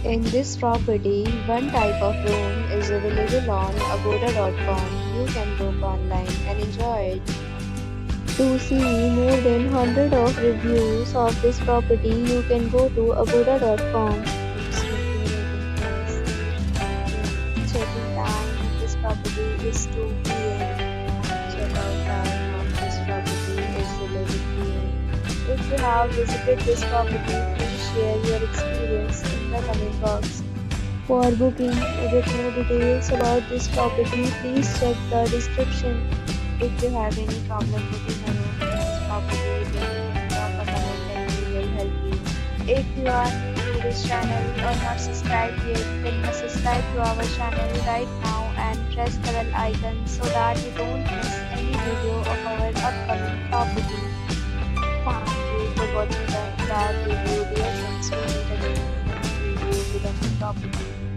In this property, one type of room is available on agoda.com. You can book online and enjoy it. To see more than 100 of reviews of this property, you can go to agoda.com. Its review rating is 8.2. Check-in time in this property is 2 p.m. Check-out time of this property is 11 p.m. If you have visited this property, please share your experience in the comment box. For booking or get more details about this property, please check the description. If you have any problem booking a room in this property, then drop a comment and we will help you. If you are new to this channel or not subscribed yet, then must subscribe to our channel right now and press the bell icon so that you don't miss any video of our upcoming property. Thank you for watching the entire video. Dear friends, we meet again in a new video with a new property.